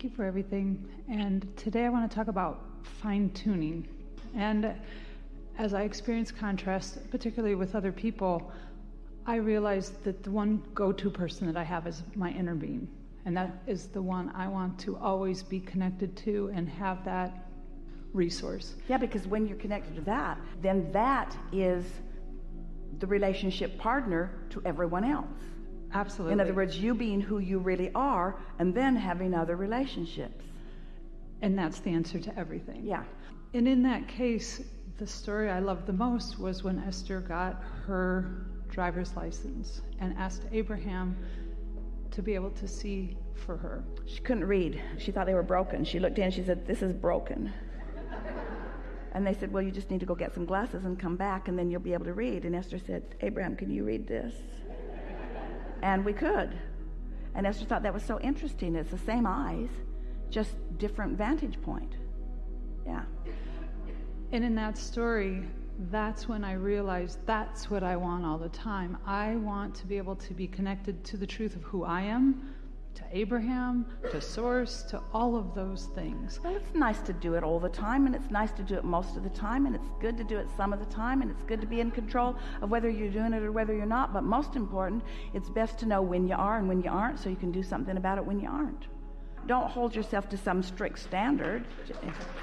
Thank you for everything. And today I want to talk about fine-tuning. And as I experience contrast, particularly with other people, I realized that the one go-to person that I have is my inner being. And that is the one I want to always be connected to and have that resource. Yeah, because when you're connected to that, then that is the relationship partner to everyone else. Absolutely. In other words, you being who you really are and then having other relationships. And that's the answer to everything. Yeah. And in that case, the story I loved the most was when Esther got her driver's license and asked Abraham to be able to see for her. She couldn't read. She thought they were broken. She looked in, she said, "This is broken." And they said, "Well, you just need to go get some glasses and come back and then you'll be able to read." And Esther said, "Abraham, can you read this?" And we could. And Esther thought that was so interesting. It's the same eyes, just different vantage point. Yeah. And in that story, that's when I realized that's what I want all the time. I want to be able to be connected to the truth of who I am, to Abraham, to Source, to all of those things. Well, it's nice to do it all the time, and it's nice to do it most of the time, and it's good to do it some of the time, and it's good to be in control of whether you're doing it or whether you're not. But most important, it's best to know when you are and when you aren't, so you can do something about it when you aren't. Don't hold yourself to some strict standard.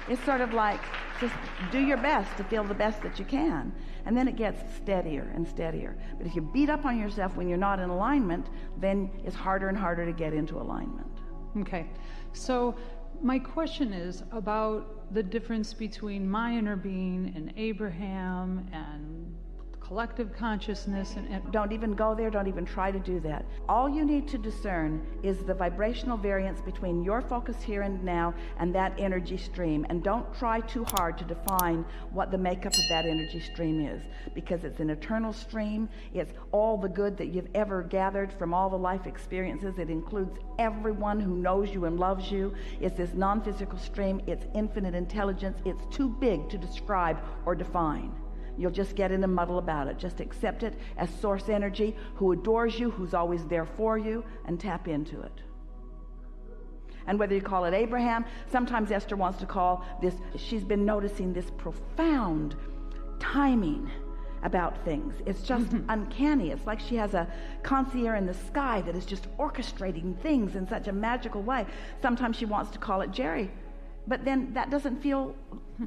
It's sort of like just do your best to feel the best that you can. And then it gets steadier and steadier. But if you beat up on yourself when you're not in alignment, then it's harder and harder to get into alignment. Okay. So my question is about the difference between my inner being and Abraham and collective consciousness and don't even go there. Don't even try to do that. All you need to discern is the vibrational variance between your focus here and now and that energy stream. And don't try too hard to define what the makeup of that energy stream is, because it's an eternal stream. It's all the good that you've ever gathered from all the life experiences. It includes everyone who knows you and loves you. It's this non-physical stream. It's infinite intelligence. It's too big to describe or define. You'll just get in a muddle about it. Just accept it as source energy who adores you, who's always there for you, and tap into it. And whether you call it Abraham, sometimes Esther wants to call this, she's been noticing this profound timing about things. It's just uncanny. It's like she has a concierge in the sky that is just orchestrating things in such a magical way. Sometimes she wants to call it Jerry, but then that doesn't feel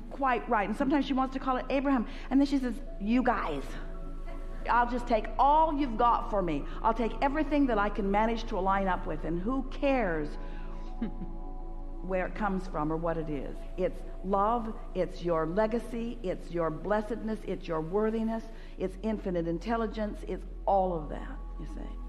quite right. And sometimes she wants to call it Abraham, and then she says, "You guys, I'll just take all you've got for me. I'll take everything that I can manage to align up with, and who cares where it comes from or what it is. It's love, it's your legacy, it's your blessedness, it's your worthiness, it's infinite intelligence, it's all of that, you see."